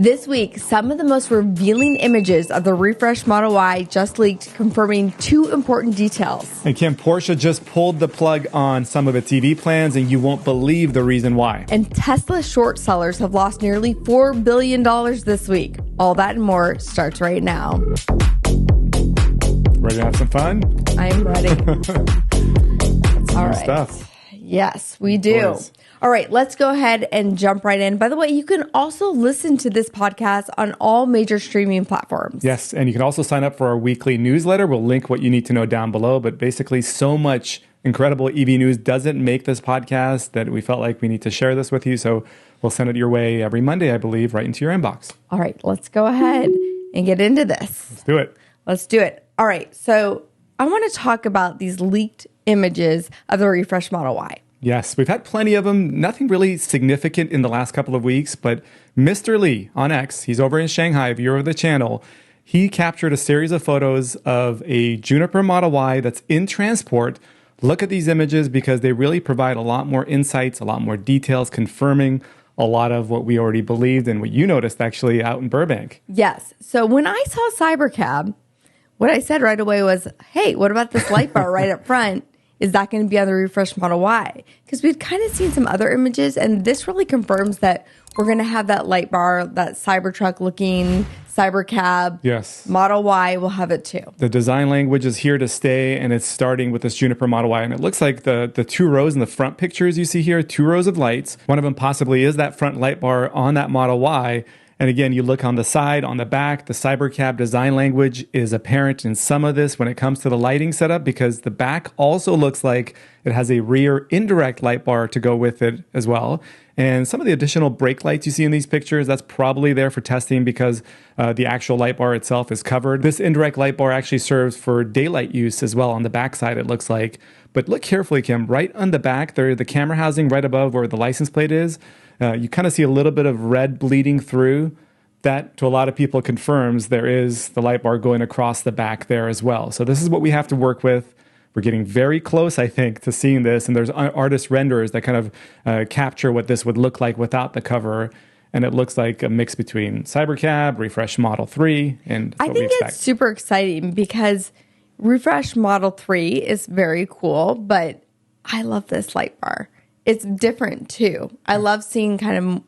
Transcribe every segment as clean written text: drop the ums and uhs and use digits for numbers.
This week, some of the most revealing images of the refreshed Model Y just leaked, confirming two important details. And Kim, Porsche just pulled the plug on some of its EV plans, and you won't believe the reason why. And Tesla short sellers have lost nearly $4 billion this week. All that and more starts right now. Ready to have some fun? I am ready. All right. Stuff. Yes, we do. Boys. All right, let's go ahead and jump right in. By the way, you can also listen to this podcast on all major streaming platforms. Yes, and you can also sign up for our weekly newsletter. We'll link what you need to know down below. But basically, so much incredible EV news doesn't make this podcast that we felt like we need to share this with you. So we'll send it your way every Monday, I believe, right into your inbox. All right, let's go ahead and get into this. Let's do it. Let's do it. All right, so I want to talk about these leaked images of the refreshed Model Y. Yes, we've had plenty of them. Nothing really significant in the last couple of weeks, but Mr. Lee on X, he's over in Shanghai, viewer of the channel, he captured a series of photos of a Juniper Model Y that's in transport. Look at these images because they really provide a lot more insights, a lot more details, confirming a lot of what we already believed and what you noticed actually out in Burbank. Yes, so when I saw Cybercab, what I said right away was, hey, what about this light bar right up front? Is that going to be on the refreshed Model Y? Because we've kind of seen some other images, and this really confirms that we're going to have that light bar, that Cybertruck looking Cybercab. Yes. Model Y will have it too. The design language is here to stay, and it's starting with this Juniper Model Y. And it looks like the two rows in the front pictures you see here, two rows of lights. One of them possibly is that front light bar on that Model Y. And again, you look on the side, on the back, the Cybercab design language is apparent in some of this when it comes to the lighting setup, because the back also looks like it has a rear indirect light bar to go with it as well. And some of the additional brake lights you see in these pictures, that's probably there for testing because the actual light bar itself is covered. This indirect light bar actually serves for daylight use as well on the back side, it looks like. But look carefully, Kim, right on the back there, the camera housing right above where the license plate is, you kind of see a little bit of red bleeding through. That, to a lot of people, confirms there is the light bar going across the back there as well. So this is what we have to work with. We're getting very close, I think, to seeing this. And there's artist renderers that kind of capture what this would look like without the cover. And it looks like a mix between Cybercab, refresh Model 3, and I think it's super exciting because refresh Model 3 is very cool, but I love this light bar. It's different too. I love seeing kind of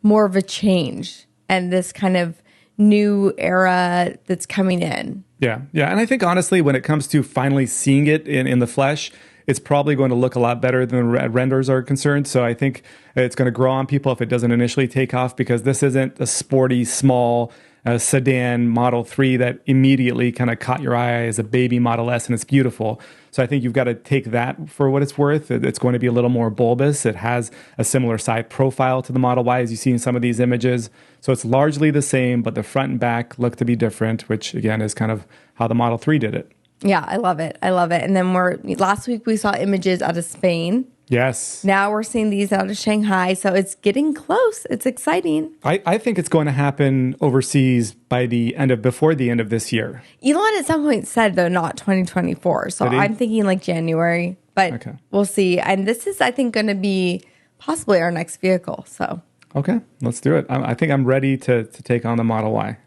more of a change and this kind of new era that's coming in. Yeah. And I think honestly, when it comes to finally seeing it in the flesh, it's probably going to look a lot better than renders are concerned. So I think it's going to grow on people if it doesn't initially take off, because this isn't a sporty, small sedan Model 3 that immediately kind of caught your eye as a baby Model S, and it's beautiful. So I think you've got to take that for what it's worth. It's going to be a little more bulbous. It has a similar side profile to the Model Y as you see in some of these images. So it's largely the same, but the front and back look to be different, which again is kind of how the Model 3 did it. Yeah, I love it. I love it. And then last week we saw images out of Spain. Yes. Now we're seeing these out of Shanghai. So it's getting close. It's exciting. I think it's going to happen overseas before the end of this year. Elon at some point said, though, not 2024. So I'm thinking like January, but We'll see. And this is, I think, going to be possibly our next vehicle. So. Okay, let's do it. I think I'm ready to take on the Model Y.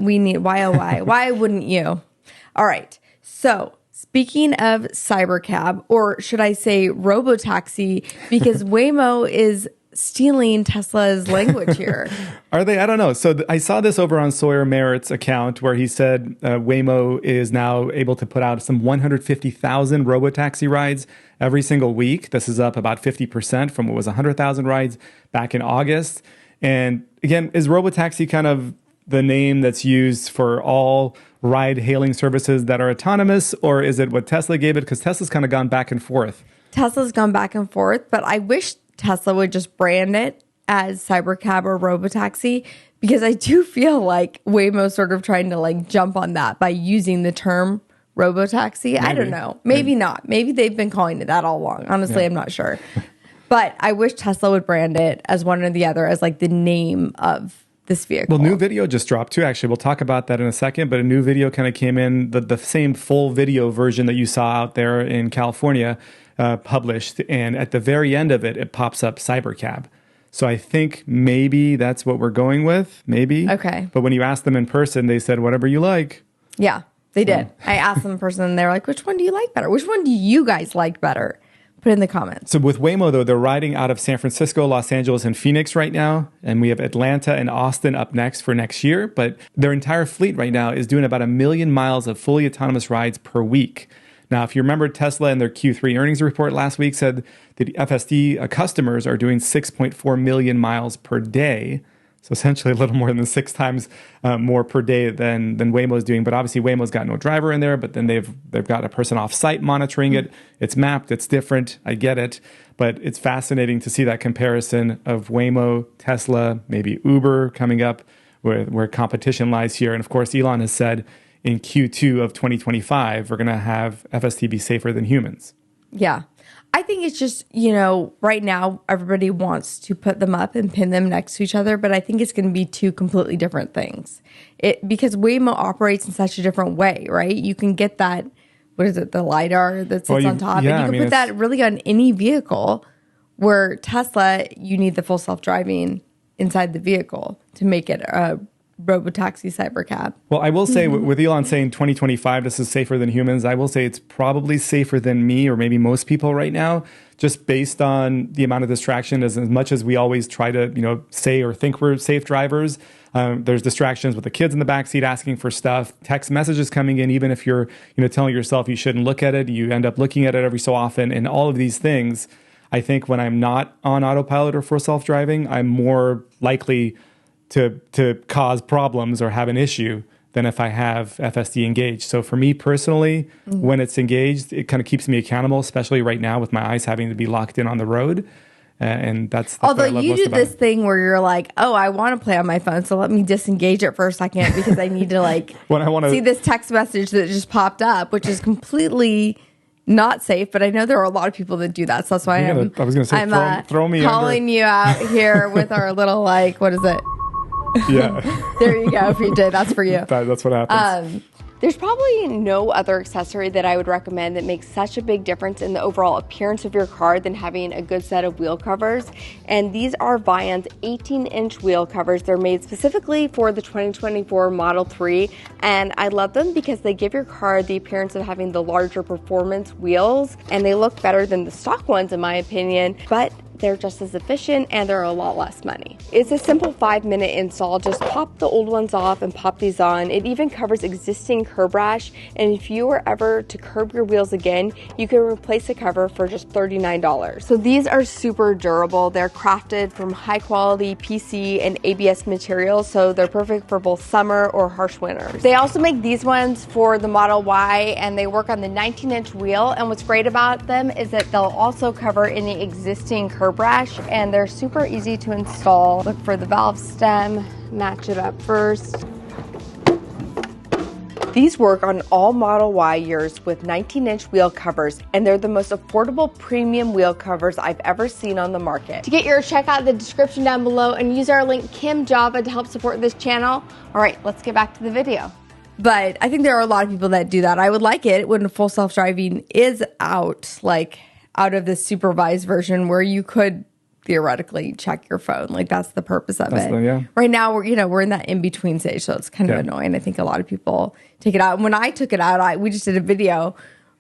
We need, why, oh, why? Why wouldn't you? All right. So speaking of Cybercab, or should I say Robotaxi, because Waymo is stealing Tesla's language here. Are they? I don't know. So I saw this over on Sawyer Merritt's account where he said Waymo is now able to put out some 150,000 Robotaxi rides every single week. This is up about 50% from what was 100,000 rides back in August. And again, is Robotaxi kind of the name that's used for all ride-hailing services that are autonomous, or is it what Tesla gave it? Because Tesla's kind of gone back and forth. Tesla's gone back and forth, but I wish Tesla would just brand it as Cybercab or Robotaxi, because I do feel like Waymo's sort of trying to like jump on that by using the term Robotaxi. Maybe. I don't know. Maybe not. Maybe they've been calling it that all along. Honestly, I'm not sure. But I wish Tesla would brand it as one or the other, as like the name of this vehicle. Well, new video just dropped too, actually. We'll talk about that in a second, but a new video kind of came in, the same full video version that you saw out there in California published, and at the very end of it, it pops up Cybercab. So I think maybe that's what we're going with, maybe. Okay. But when you ask them in person, they said, whatever you like. Yeah, they did. I asked them in person and they were like, which one do you like better? Which one do you guys like better? Put in the comments. So with Waymo, though, they're riding out of San Francisco, Los Angeles, and Phoenix right now. And we have Atlanta and Austin up next for next year. But their entire fleet right now is doing about 1 million miles of fully autonomous rides per week. Now, if you remember, Tesla in their Q3 earnings report last week said that FSD customers are doing 6.4 million miles per day. So essentially a little more than 6 times more per day than Waymo's doing. But obviously Waymo's got no driver in there, but then they've got a person off site monitoring it. It's mapped, it's different. I get it. But it's fascinating to see that comparison of Waymo, Tesla, maybe Uber coming up where competition lies here. And of course, Elon has said in Q2 of 2025, we're going to have FSD be safer than humans. Yeah. I think it's just, right now everybody wants to put them up and pin them next to each other, but I think it's going to be 2 completely different things. Because Waymo operates in such a different way, right? You can get that, what is it, the LiDAR that sits on top, yeah, and you can put that really on any vehicle, where Tesla, you need the full self-driving inside the vehicle to make it a Robotaxi Cybercab. Well, I will say with Elon saying 2025, this is safer than humans, I will say it's probably safer than me or maybe most people right now, just based on the amount of distraction. As much as we always try to, say or think we're safe drivers, there's distractions with the kids in the backseat asking for stuff, text messages coming in, even if you're, telling yourself you shouldn't look at it, you end up looking at it every so often. And all of these things, I think when I'm not on autopilot or full self-driving, I'm more likely to cause problems or have an issue than if I have FSD engaged. So for me personally, when it's engaged, it kind of keeps me accountable, especially right now with my eyes having to be locked in on the road. And that's although what I love you most do about this it. thing where you're like, oh, I want to play on my phone, so let me disengage it for a second because I need to when I want to see this text message that just popped up, which is completely not safe, but I know there are a lot of people that do that. So that's why I was going to say, throw me calling you out here with our little, what is it? Yeah. There you go, PJ. That's for you. That's what happens. There's probably no other accessory that I would recommend that makes such a big difference in the overall appearance of your car than having a good set of wheel covers. And these are Vion's 18-inch wheel covers. They're made specifically for the 2024 Model 3. And I love them because they give your car the appearance of having the larger performance wheels. And they look better than the stock ones, in my opinion. But they're just as efficient and they're a lot less money. It's a simple 5-minute install. Just pop the old ones off and pop these on. It even covers existing curb rash, and if you were ever to curb your wheels again, you can replace the cover for just $39. So these are super durable. They're crafted from high quality PC and ABS materials, so they're perfect for both summer or harsh winters. They also make these ones for the Model Y, and they work on the 19-inch wheel, and what's great about them is that they'll also cover any existing curb rash, and they're super easy to install. Look for the valve stem, match it up first. These work on all Model Y years with 19-inch wheel covers, and they're the most affordable premium wheel covers I've ever seen on the market. To get yours, check out the description down below and use our link KimJava to help support this channel. All right, let's get back to the video. But I think there are a lot of people that do that. I would like it when full self-driving is out, out of the supervised version where you could theoretically check your phone. That's the purpose of it. Yeah. Right now, we're in that in-between stage, so it's kind of annoying. I think a lot of people take it out. And when I took it out, we just did a video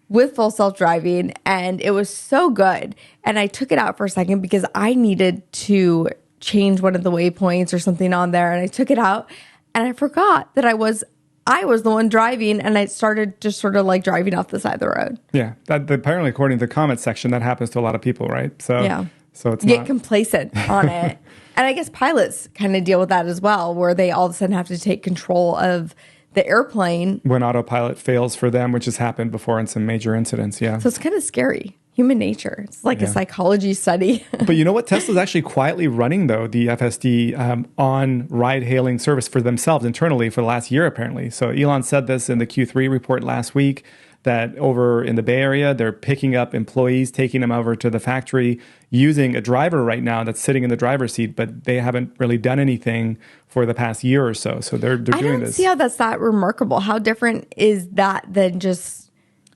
with full self-driving, and it was so good. And I took it out for a second because I needed to change one of the waypoints or something on there, and I took it out, and I forgot that I was the one driving, and I started just sort of driving off the side of the road. Yeah. Apparently, according to the comment section, that happens to a lot of people, right? So, yeah. So it's get complacent on it. And I guess pilots kind of deal with that as well, where they all of a sudden have to take control of the airplane. When autopilot fails for them, which has happened before in some major incidents, yeah. So it's kind of scary. Human nature. It's like a psychology study. But you know what? Tesla's actually quietly running, though, the FSD on ride-hailing service for themselves internally for the last year, apparently. So Elon said this in the Q3 report last week, that over in the Bay Area, they're picking up employees, taking them over to the factory, using a driver right now that's sitting in the driver's seat, but they haven't really done anything for the past year or so. So they're doing this. I don't see how that's that remarkable. How different is that than just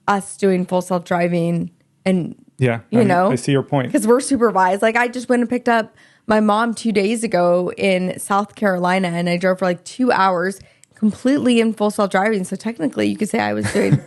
us doing full self-driving and, I see your point. Because we're supervised. I just went and picked up my mom 2 days ago in South Carolina, and I drove for like 2 hours completely in full self-driving. So technically you could say I was doing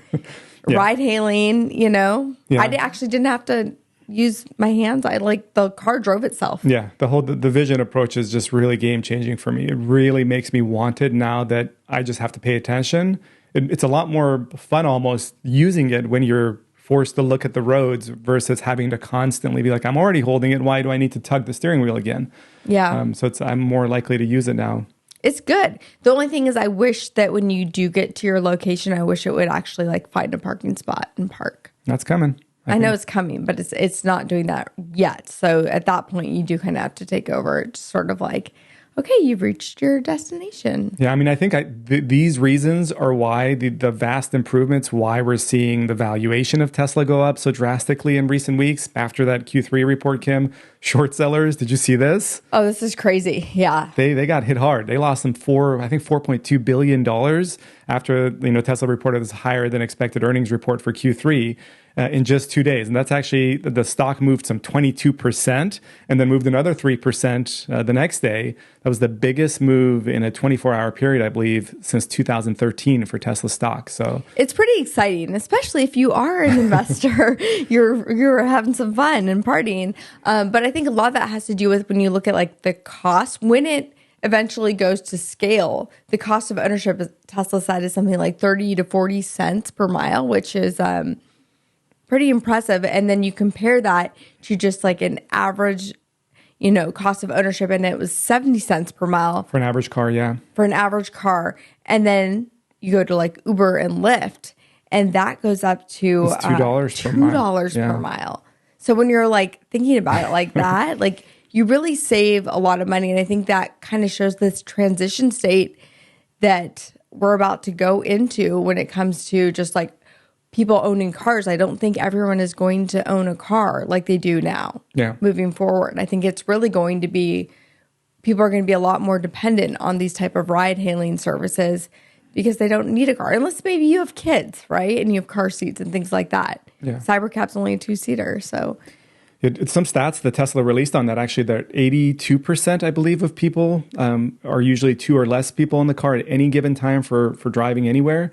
ride hailing, Yeah. Actually didn't have to use my hands. The car drove itself. Yeah. The vision approach is just really game changing for me. It really makes me want it now that I just have to pay attention. It's a lot more fun almost using it when you're forced to look at the roads versus having to constantly be like, I'm already holding it. Why do I need to tug the steering wheel again? Yeah. So I'm more likely to use it now. It's good. The only thing is I wish that when you do get to your location, I wish it would actually find a parking spot and park. That's coming. I know it's coming, but it's not doing that yet. So at that point, you do kind of have to take over. It's sort of like, okay, you've reached your destination. Yeah, I mean, I think these reasons are why the vast improvements, why we're seeing the valuation of Tesla go up so drastically in recent weeks after that Q3 report, Kim. Short sellers, did you see this? Oh, this is crazy. Yeah. They got hit hard. They lost some $4.2 billion after Tesla reported this higher than expected earnings report for Q3. In just 2 days. And that's actually, the stock moved some 22% and then moved another 3% the next day. That was the biggest move in a 24-hour period, I believe, since 2013 for Tesla stock. So it's pretty exciting, especially if you are an investor. You're having some fun and partying. But I think a lot of that has to do with when you look at the cost, when it eventually goes to scale, the cost of ownership, Tesla side, is something like 30 to 40 cents per mile, which is pretty impressive. And then you compare that to just an average, cost of ownership, and it was 70 cents per mile. For an average car, yeah. For an average car. And then you go to Uber and Lyft, and that goes up to it's $2 per mile. $2 per mile. So when you're thinking about it like that, you really save a lot of money. And I think that kind of shows this transition state that we're about to go into when it comes to just people owning cars. I don't think everyone is going to own a car like they do now. Yeah. Moving forward, I think it's really going to be, people are going to be a lot more dependent on these type of ride hailing services because they don't need a car unless maybe you have kids, right? And you have car seats and things like that. Yeah. Cybercab's only a 2-seater, so. It's some stats that Tesla released on that, actually, that 82%, I believe, of people are usually 2 or less people in the car at any given time for driving anywhere.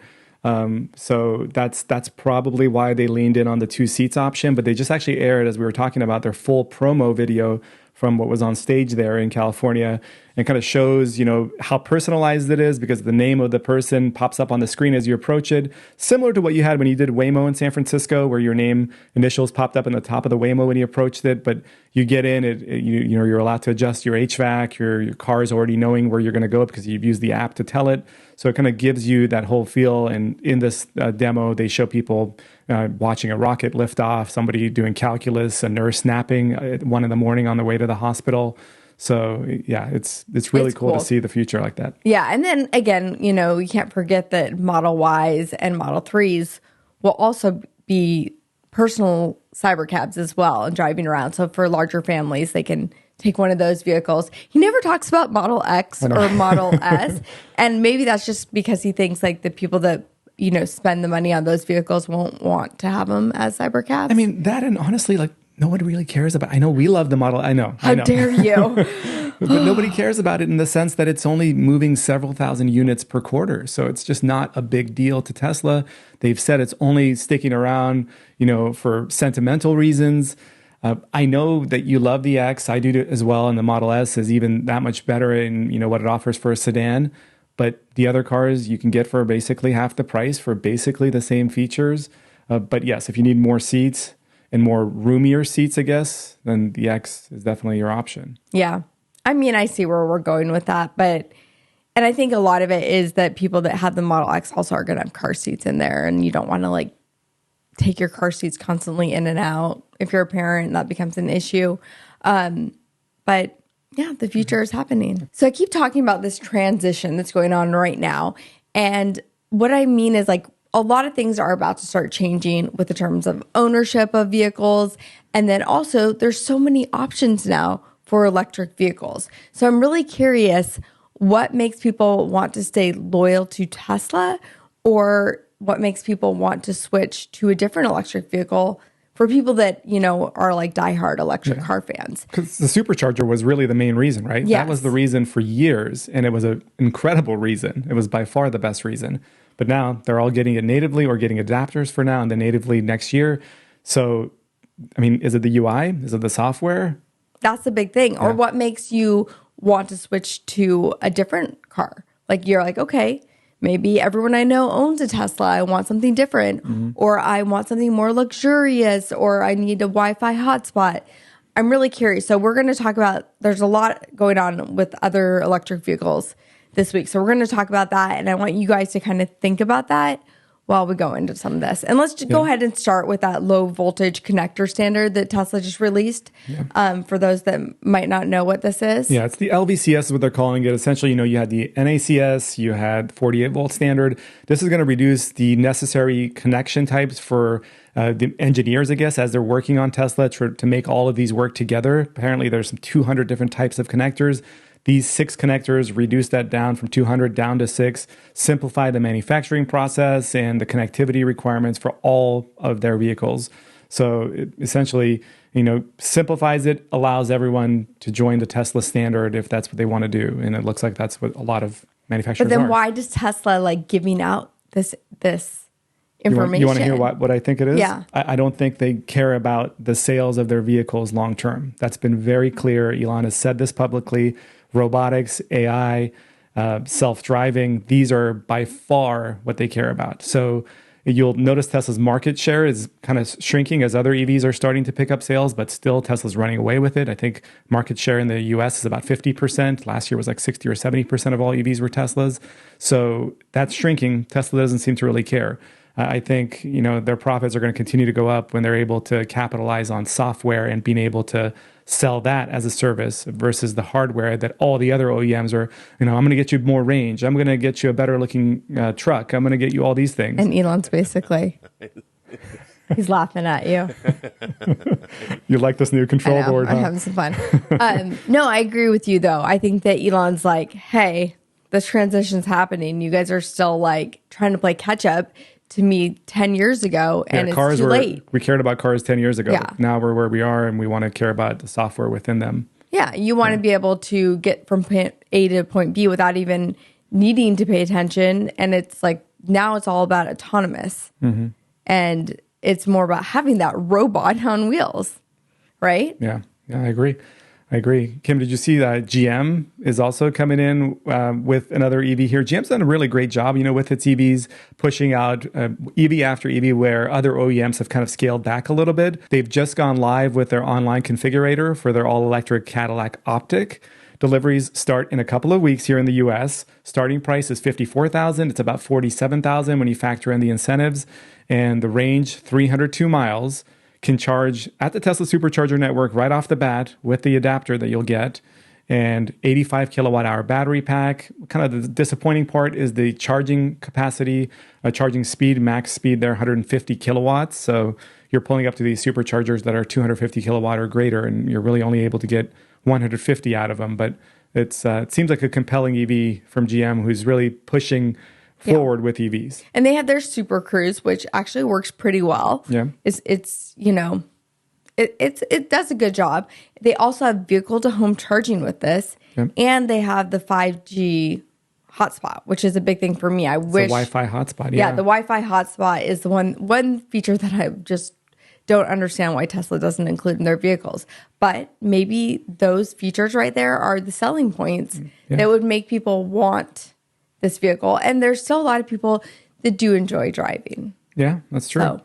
So that's probably why they leaned in on the 2 seats option, but they just actually aired, as we were talking about, their full promo video from what was on stage there in California, and kind of shows, how personalized it is because the name of the person pops up on the screen as you approach it, similar to what you had when you did Waymo in San Francisco, where your name initials popped up in the top of the Waymo when you approached it. But you get in, you're allowed to adjust your HVAC, your car is already knowing where you're going to go because you've used the app to tell it. So it kind of gives you that whole feel. And in this demo, they show people watching a rocket lift off, somebody doing calculus, a nurse napping at 1 a.m. on the way to the hospital. So yeah, it's really cool to see the future like that. Yeah, and then again, you can't forget that Model Ys and Model 3s will also be personal cybercabs as well and driving around. So for larger families, they can take one of those vehicles. He never talks about Model X or Model S, and maybe that's just because he thinks the people that spend the money on those vehicles won't want to have them as cybercabs. I mean, that, and honestly, no one really cares about. I know we love the Model. I know. How dare you? But nobody cares about it in the sense that it's only moving several thousand units per quarter. So it's just not a big deal to Tesla. They've said it's only sticking around, for sentimental reasons. I know that you love the X. I do as well. And the Model S is even that much better in, what it offers for a sedan. But the other cars you can get for basically half the price for basically the same features. But yes, if you need more seats and more roomier seats, I guess, then the X is definitely your option. Yeah. I mean, I see where we're going with that, and I think a lot of it is that people that have the Model X also are going to have car seats in there, and you don't want to take your car seats constantly in and out. If you're a parent, that becomes an issue. But yeah, the future is happening. So I keep talking about this transition that's going on right now. And what I mean is a lot of things are about to start changing with the terms of ownership of vehicles. And then also there's so many options now for electric vehicles. So I'm really curious what makes people want to stay loyal to Tesla, or what makes people want to switch to a different electric vehicle for people that, are like diehard electric car fans. Because the supercharger was really the main reason, right? Yes. That was the reason for years, and it was an incredible reason. It was by far the best reason. But now they're all getting it natively or getting adapters for now and then natively next year. So, I mean, is it the UI? Is it the software? That's the big thing. Or what makes you want to switch to a different car? Like you're like, okay, maybe everyone I know owns a Tesla. I want something different. Or I want something more luxurious, or I need a Wi-Fi hotspot. I'm really curious. So we're going to talk about, there's a lot going on with other electric vehicles this week. So we're going to talk about that. And I want you guys to kind of think about that while we go into some of this. And let's just go ahead and start with that low voltage connector standard that Tesla just released. For those that might not know what this is. Yeah, it's the LVCS is what they're calling it. Essentially, you had the NACS, you had 48 volt standard. This is going to reduce the necessary connection types for the engineers, I guess, as they're working on Tesla to make all of these work together. Apparently, there's some 200 different types of connectors. These 6 connectors reduce that down from 200 down to 6, simplify the manufacturing process and the connectivity requirements for all of their vehicles. So it essentially, simplifies it, allows everyone to join the Tesla standard if that's what they want to do. And it looks like that's what a lot of manufacturers But then are. why does Tesla giving out this information? You want to hear what I think it is? Yeah. I don't think they care about the sales of their vehicles long term. That's been very clear. Elon has said this publicly. Robotics, AI, self-driving, these are by far what they care about. So you'll notice Tesla's market share is kind of shrinking as other EVs are starting to pick up sales, but still Tesla's running away with it. I think market share in the US is about 50%. Last year was like 60 or 70% of all EVs were Teslas. So that's shrinking. Tesla doesn't seem to really care. I think, their profits are going to continue to go up when they're able to capitalize on software and being able to sell that as a service versus the hardware that all the other OEMs are, I'm going to get you more range. I'm going to get you a better looking truck. I'm going to get you all these things. And Elon's basically, he's laughing at you. You like this new control board, huh? I'm having some fun. No, I agree with you though. I think that Elon's like, hey, this transition's happening. You guys are still trying to play catch up to me 10 years ago, and it's too late. We cared about cars 10 years ago. Yeah. Now we're where we are, and we want to care about the software within them. Yeah, you want to be able to get from point A to point B without even needing to pay attention. And it's now it's all about autonomous. And it's more about having that robot on wheels, right? Yeah, I agree. Kim, did you see that GM is also coming in with another EV here? GM's done a really great job, with its EVs, pushing out EV after EV where other OEMs have kind of scaled back a little bit. They've just gone live with their online configurator for their all-electric Cadillac Optic. Deliveries start in a couple of weeks here in the US. Starting price is $54,000. It's about $47,000 when you factor in the incentives. And the range, 302 miles. Can charge at the Tesla Supercharger network right off the bat with the adapter that you'll get, and 85 kilowatt hour battery pack. Kind of the disappointing part is the charging capacity, charging speed, max speed there, 150 kilowatts. So you're pulling up to these superchargers that are 250 kilowatt or greater, and you're really only able to get 150 out of them. But it seems like a compelling EV from GM who's really pushing forward with EVs. And they have their Super Cruise, which actually works pretty well. Yeah. It does a good job. They also have vehicle to home charging with this. Yeah. And they have the 5G hotspot, which is a big thing for me. I wish the Wi-Fi hotspot. Yeah, the Wi-Fi hotspot is the one feature that I just don't understand why Tesla doesn't include in their vehicles. But maybe those features right there are the selling points that would make people want this vehicle. And there's still a lot of people that do enjoy driving. Yeah, that's true.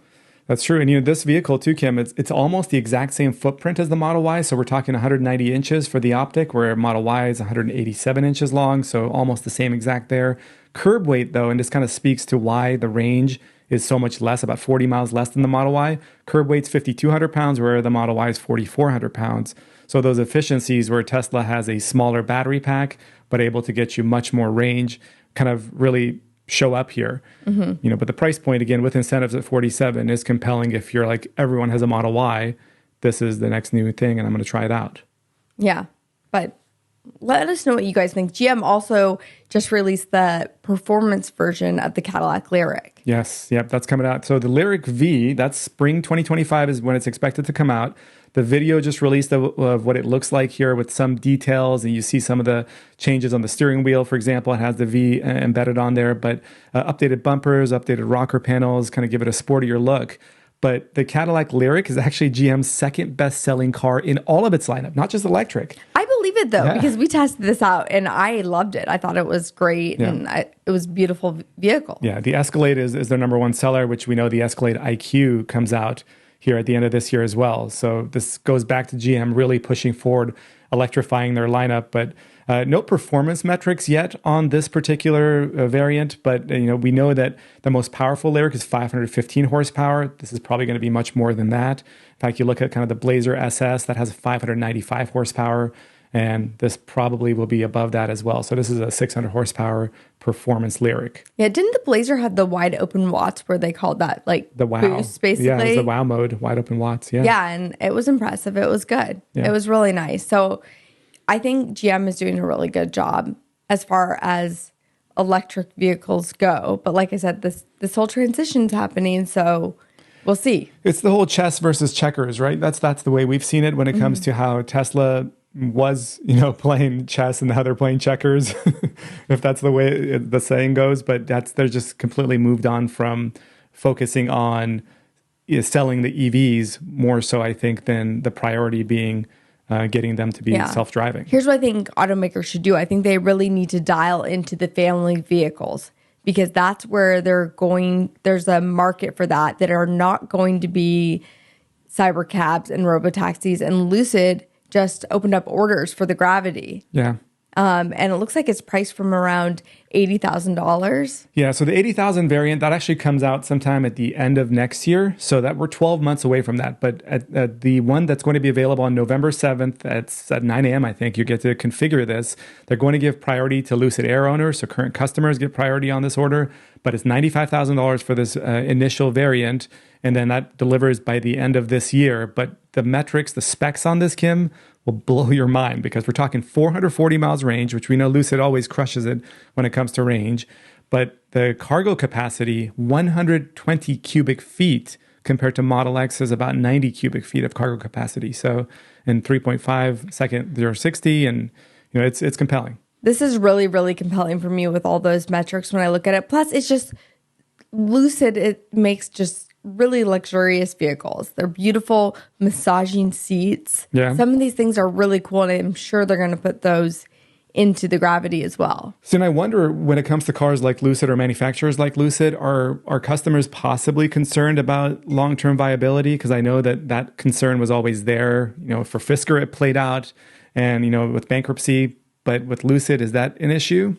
That's true. And this vehicle too, Kim, it's almost the exact same footprint as the Model Y. So we're talking 190 inches for the Optic, where Model Y is 187 inches long. So almost the same exact there. Curb weight though, and this kind of speaks to why the range is so much less, about 40 miles less than the Model Y. Curb weight's 5,200 pounds, where the Model Y is 4,400 pounds. So those efficiencies where Tesla has a smaller battery pack, but able to get you much more range, kind of really show up here. But the price point, again, with incentives at 47 is compelling. If you're like, everyone has a Model Y, this is the next new thing and I'm going to try it out. Yeah. But let us know what you guys think. GM also just released the performance version of the Cadillac Lyriq. Yes, yep, that's coming out. So the Lyriq V, that's spring 2025 is when it's expected to come out. The video just released of what it looks like here with some details, and you see some of the changes on the steering wheel, for example. It has the V embedded on there, but updated bumpers, updated rocker panels, kind of give it a sportier look. But the Cadillac Lyriq is actually GM's second best-selling car in all of its lineup, not just electric. I believe it, though, because we tested this out, and I loved it. I thought it was great, and it was a beautiful vehicle. Yeah, the Escalade is their number one seller, which we know the Escalade IQ comes out here at the end of this year as well. So this goes back to GM really pushing forward, electrifying their lineup, but no performance metrics yet on this particular variant. But we know that the most powerful Lyriq is 515 horsepower. This is probably going to be much more than that. In fact, you look at kind of the Blazer SS that has 595 horsepower, and this probably will be above that as well. So this is a 600 horsepower performance Lyriq. Yeah, didn't the Blazer have the wide open watts where they called that like the wow boost, basically? Yeah, it was the wow mode, wide open watts. Yeah. Yeah, and it was impressive. It was good. Yeah. It was really nice. So I think GM is doing a really good job as far as electric vehicles go. But like I said, this whole transition's happening, so we'll see. It's the whole chess versus checkers, right? That's the way we've seen it when it comes to how Tesla was, playing chess and how they're playing checkers, if that's the way the saying goes. But they're just completely moved on from focusing on selling the EVs more so, I think, than the priority being getting them to be self-driving. Here's what I think automakers should do. I think they really need to dial into the family vehicles, because that's where there's a market for that are not going to be cybercabs and robotaxis. And Lucid just opened up orders for the Gravity. Yeah. And it looks like it's priced from around $80,000. Yeah, so the 80,000 variant, that actually comes out sometime at the end of next year. So that we're 12 months away from that. But at the one that's going to be available on November 7th at 9 a.m., I think, you get to configure this. They're going to give priority to Lucid Air owners, so current customers get priority on this order. But it's $95,000 for this initial variant, and then that delivers by the end of this year. But the metrics, the specs on this, Kim, will blow your mind, because we're talking 440 miles range, which we know Lucid always crushes it when it comes to range. But the cargo capacity, 120 cubic feet, compared to Model X is about 90 cubic feet of cargo capacity. So in 3.5 second 0-60, and it's compelling. This is really, really compelling for me with all those metrics when I look at it. Plus, it's just Lucid, it makes just really luxurious vehicles. They're beautiful, massaging seats. Yeah. Some of these things are really cool, and I'm sure they're going to put those into the Gravity as well. So, and I wonder, when it comes to cars like Lucid or manufacturers like Lucid, are customers possibly concerned about long-term viability? Because I know that concern was always there. For Fisker, it played out, and with bankruptcy. But with Lucid, is that an issue?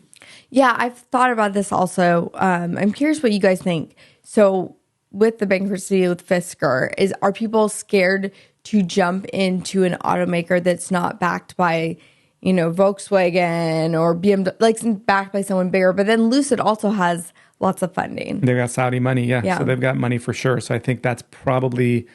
Yeah, I've thought about this also. I'm curious what you guys think. So with the bankruptcy with Fisker, are people scared to jump into an automaker that's not backed by, Volkswagen or BMW, like backed by someone bigger? But then Lucid also has lots of funding. They've got Saudi money, yeah. So they've got money for sure. So I think that's probably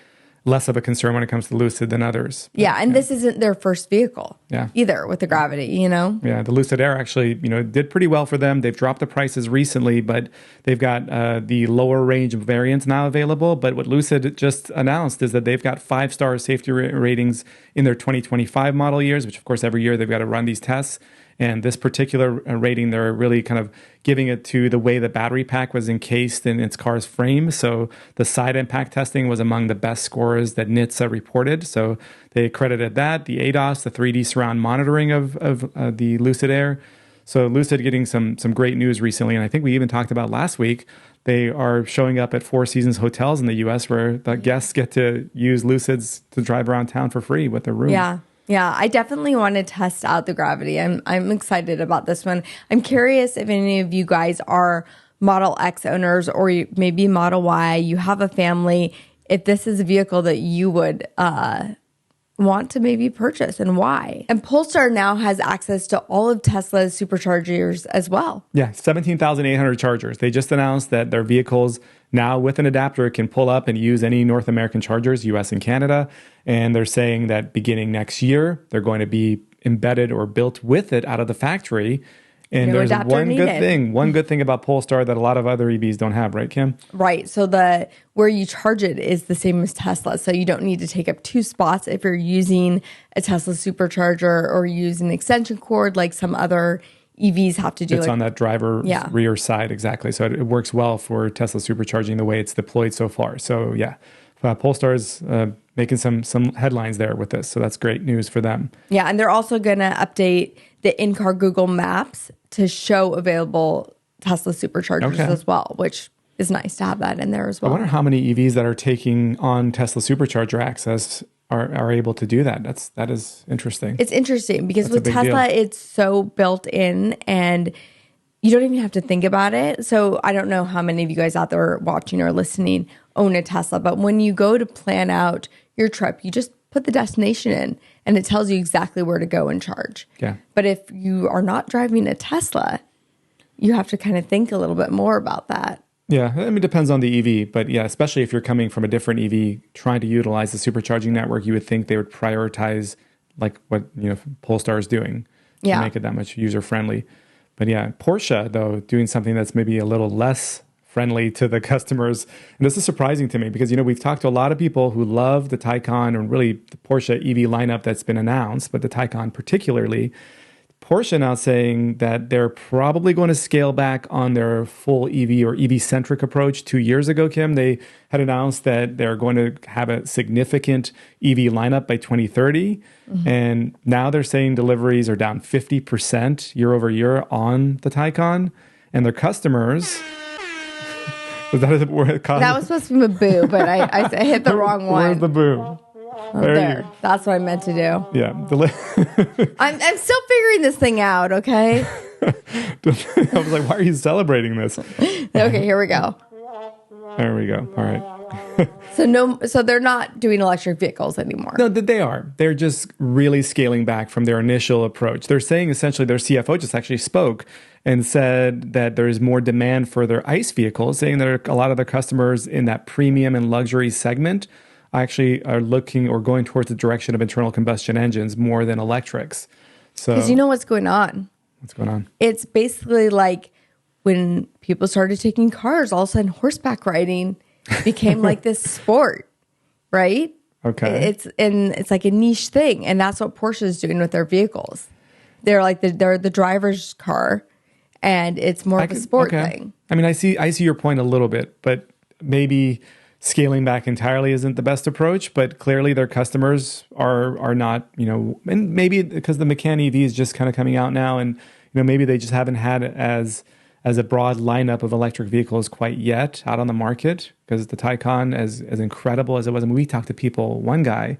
less of a concern when it comes to Lucid than others. Yeah, and this isn't their first vehicle either with the Gravity, Yeah, the Lucid Air actually, did pretty well for them. They've dropped the prices recently, but they've got the lower range of variants now available. But what Lucid just announced is that they've got 5-star safety ratings in their 2025 model years, which of course every year they've got to run these tests. And this particular rating, they're really kind of giving it to the way the battery pack was encased in its car's frame. So the side impact testing was among the best scores that NHTSA reported. So they credited that, the ADAS, the 3D surround monitoring of the Lucid Air. So Lucid getting some great news recently. And I think we even talked about last week, they are showing up at Four Seasons hotels in the U.S. where the guests get to use Lucids to drive around town for free with their room. Yeah, I definitely want to test out the Gravity. I'm excited about this one. I'm curious if any of you guys are Model X owners or maybe Model Y, you have a family, if this is a vehicle that you would want to maybe purchase and why. And Polestar now has access to all of Tesla's superchargers as well. Yeah, 17,800 chargers. They just announced that their vehicles now with an adapter can pull up and use any North American chargers, US and Canada. And they're saying that beginning next year, they're going to be embedded or built with it out of the factory. And No there's adapter needed. one good thing about Polestar that a lot of other EVs don't have, right, Kim? Right. So where you charge it is the same as Tesla. So you don't need to take up two spots if you're using a Tesla supercharger or use an extension cord like some other EVs have to do. It's on that driver's Yeah. rear side, exactly. So it works well for Tesla supercharging the way it's deployed so far. So yeah, Polestar's making some headlines there with this. So that's great news for them. Yeah. And they're also going to update the in-car Google Maps to show available Tesla superchargers as well, which is nice to have that in there as well. I wonder how many EVs that are taking on Tesla supercharger access are able to do that. That is interesting. It's interesting because That's a with big Tesla, deal. it's so built in and you don't even have to think about it. So I don't know how many of you guys out there watching or listening own a Tesla, but when you go to plan out your trip, you just put the destination in and it tells you exactly where to go and charge. Yeah. But if you are not driving a Tesla, you have to kind of think a little bit more about that. Yeah, I mean, it depends on the EV, but yeah, especially if you're coming from a different EV trying to utilize the supercharging network, you would think they would prioritize like what, Polestar is doing to make it that much user friendly. But yeah, Porsche though, doing something that's maybe a little less friendly to the customers. And this is surprising to me because, we've talked to a lot of people who love the Taycan and really the Porsche EV lineup that's been announced, but the Taycan particularly. Porsche now saying that they're probably going to scale back on their full EV or EV-centric approach. 2 years ago, Kim, they had announced that they're going to have a significant EV lineup by 2030. Mm-hmm. And now they're saying deliveries are down 50% year over year on the Taycan. And their customers... That was supposed to be a boo, but I hit the wrong one. Where's the boo? There. That's what I meant to do. Yeah. I'm still figuring this thing out, okay? I was like, why are you celebrating this? Okay, here we go. There we go. All right. So they're not doing electric vehicles anymore. No, they are. They're just really scaling back from their initial approach. They're saying essentially their CFO just actually spoke and said that there is more demand for their ICE vehicles, saying that a lot of their customers in that premium and luxury segment actually are looking or going towards the direction of internal combustion engines more than electrics. So, because you know what's going on? What's going on? It's basically like when people started taking cars, all of a sudden horseback riding became like this sport, right? Okay. It's like a niche thing, and that's what Porsche is doing with their vehicles. They're like they're the driver's car, and it's more of a sport thing. I mean, I see your point a little bit, but maybe scaling back entirely isn't the best approach. But clearly, their customers are not, and maybe because the Macan EV is just kind of coming out now, and maybe they just haven't had as a broad lineup of electric vehicles quite yet out on the market, because the Taycan, as incredible as it was, I mean, we talked to people, one guy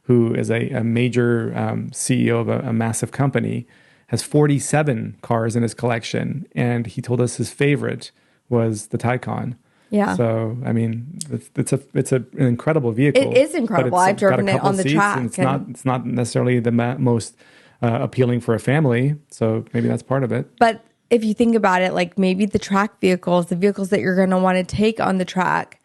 who is a major CEO of a massive company, has 47 cars in his collection, and he told us his favorite was the Taycan. Yeah. So, I mean, it's an incredible vehicle. It is incredible. I've driven it on the track. And it's not necessarily the most appealing for a family, so maybe that's part of it. But if you think about it, like maybe the track vehicles, the vehicles that you're going to want to take on the track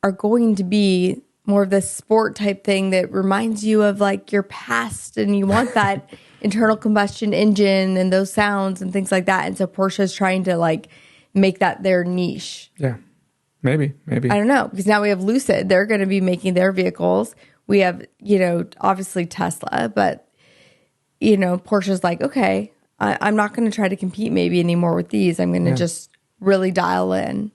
are going to be more of this sport type thing that reminds you of like your past, and you want that internal combustion engine and those sounds and things like that. And so Porsche is trying to like make that their niche. Yeah, maybe. I don't know, because now we have Lucid. They're going to be making their vehicles. We have, obviously Tesla, but, Porsche's like, okay, I'm not going to try to compete maybe anymore with these. I'm going to just really dial in.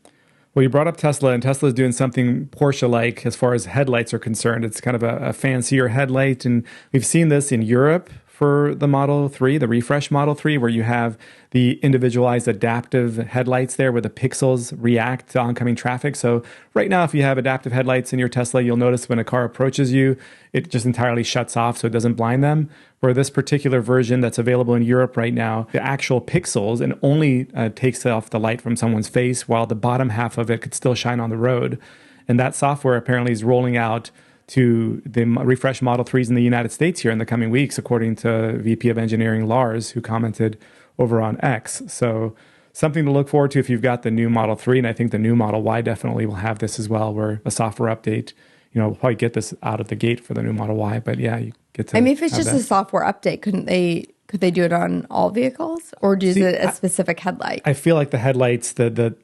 Well, you brought up Tesla, and Tesla is doing something Porsche-like as far as headlights are concerned. It's kind of a fancier headlight, and we've seen this in Europe for the Model 3, the refresh Model 3, where you have the individualized adaptive headlights there where the pixels react to oncoming traffic. So right now, if you have adaptive headlights in your Tesla, you'll notice when a car approaches you, it just entirely shuts off so it doesn't blind them. For this particular version that's available in Europe right now, the actual pixels and only takes off the light from someone's face, while the bottom half of it could still shine on the road. And that software apparently is rolling out to the refresh Model 3s in the United States here in the coming weeks, according to VP of Engineering Lars, who commented over on X. So something to look forward to if you've got the new Model 3, and I think the new Model Y definitely will have this as well, where a software update, we'll probably get this out of the gate for the new Model Y, but yeah, you get to if it's just a software update, could they do it on all vehicles, or is it a specific headlight? I feel like the headlights, the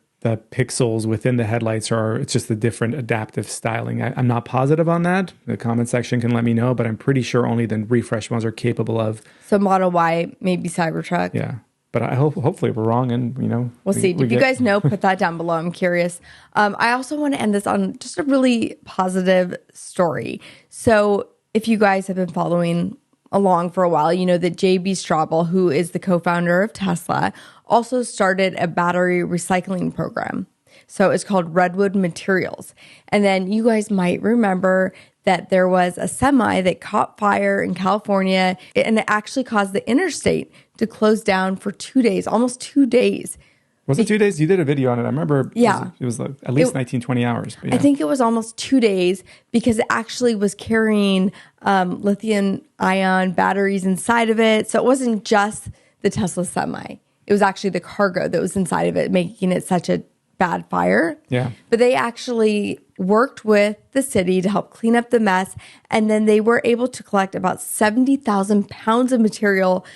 pixels within the headlights it's just a different adaptive styling. I'm not positive on that. The comment section can let me know, but I'm pretty sure only the refresh ones are capable of. So Model Y, maybe Cybertruck. Yeah. But I hopefully we're wrong, and we'll see. If you guys know, put that down below. I'm curious. I also want to end this on just a really positive story. So if you guys have been following along for a while, you know that JB Straubel, who is the co-founder of Tesla, also started a battery recycling program. So it's called Redwood Materials. And then you guys might remember that there was a semi that caught fire in California, and it actually caused the interstate to close down for 2 days, almost 2 days. Was it 2 days? You did a video on it. I remember it was like at least 19, 20 hours. I think it was almost 2 days because it actually was carrying lithium ion batteries inside of it. So it wasn't just the Tesla semi. It was actually the cargo that was inside of it, making it such a bad fire. Yeah. But they actually worked with the city to help clean up the mess. And then they were able to collect about 70,000 pounds of material,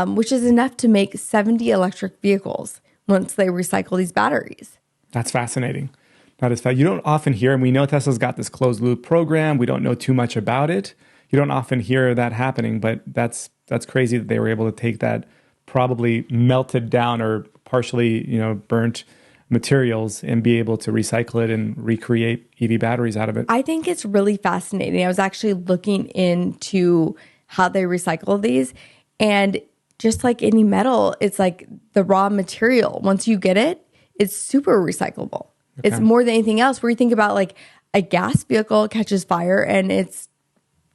which is enough to make 70 electric vehicles once they recycle these batteries. That's fascinating. That is fascinating. You don't often hear, and we know Tesla's got this closed loop program. We don't know too much about it. You don't often hear that happening, but that's crazy that they were able to take that probably melted down or partially, burnt materials and be able to recycle it and recreate EV batteries out of it. I think it's really fascinating. I was actually looking into how they recycle these, and just like any metal, it's like the raw material. Once you get it, it's super recyclable. Okay. It's more than anything else, where you think about like a gas vehicle catches fire and it's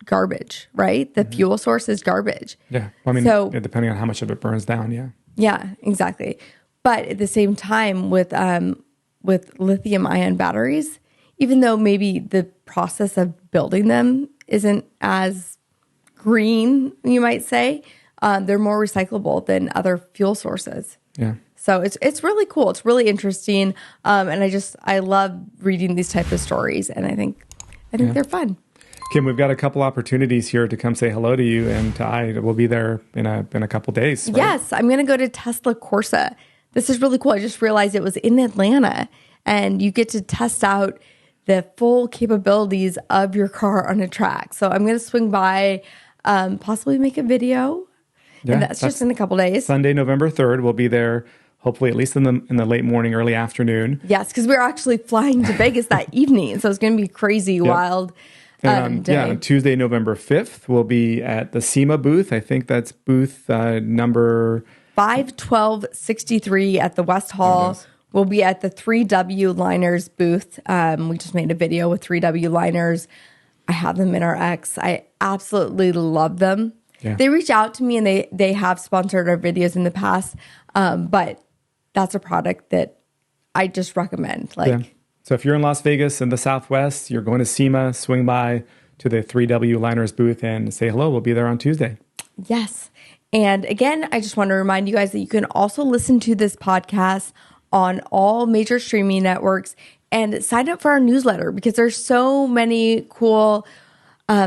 garbage, right? The fuel source is garbage. Yeah. Well, depending on how much of it burns down. Yeah. Yeah, exactly. But at the same time, with lithium ion batteries, even though maybe the process of building them isn't as green, you might say, they're more recyclable than other fuel sources. Yeah. So it's really cool. It's really interesting, and I love reading these type of stories, and I think they're fun. Kim, we've got a couple opportunities here to come say hello to you, and we'll be there in a couple days. Right? Yes, I'm going to go to Tesla Corsa. This is really cool. I just realized it was in Atlanta, and you get to test out the full capabilities of your car on a track. So I'm going to swing by, possibly make a video. Yeah, and that's just in a couple days. Sunday, November 3rd. We'll be there, hopefully at least in the late morning, early afternoon. Yes, because we're actually flying to Vegas that evening. So it's going to be crazy, wild. And on Tuesday, November 5th, we'll be at the SEMA booth. I think that's booth number 51263 at the West Hall. We'll be at the 3W Liners booth. We just made a video with 3W Liners. I have them in our X. I absolutely love them. Yeah. They reach out to me, and they have sponsored our videos in the past. But that's a product that I just recommend. So if you're in Las Vegas in the Southwest, you're going to SEMA, swing by to the 3W Liners booth and say hello. We'll be there on Tuesday. Yes. And again, I just want to remind you guys that you can also listen to this podcast on all major streaming networks and sign up for our newsletter, because there's so many cool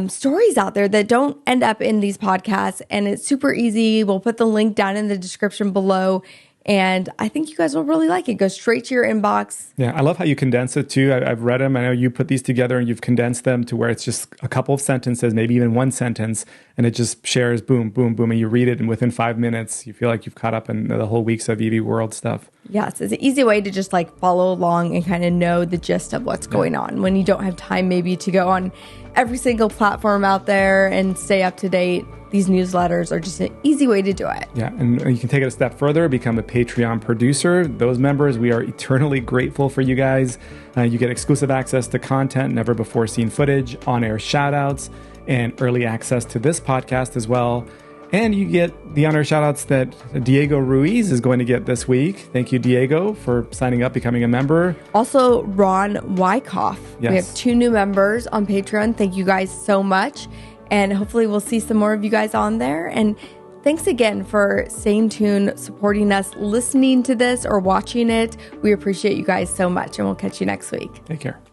stories out there that don't end up in these podcasts. And it's super easy. We'll put the link down in the description below. And I think you guys will really like it. Go straight to your inbox. Yeah, I love how you condense it too. I've read them. I know you put these together and you've condensed them to where it's just a couple of sentences, maybe even one sentence, and it just shares boom, boom, boom. And you read it, and within 5 minutes, you feel like you've caught up in the whole weeks of EV World stuff. Yes, it's an easy way to just follow along and kind of know the gist of what's going on when you don't have time maybe to go on every single platform out there and stay up to date. These newsletters are just an easy way to do it. Yeah, and you can take it a step further, become a Patreon producer. Those members, we are eternally grateful for you guys. You get exclusive access to content, never before seen footage, on-air shout-outs, and early access to this podcast as well. And you get the honor shout outs that Diego Ruiz is going to get this week. Thank you, Diego, for signing up, becoming a member. Also, Ron Wyckoff. Yes. We have 2 new members on Patreon. Thank you guys so much. And hopefully we'll see some more of you guys on there. And thanks again for staying tuned, supporting us, listening to this or watching it. We appreciate you guys so much, and we'll catch you next week. Take care.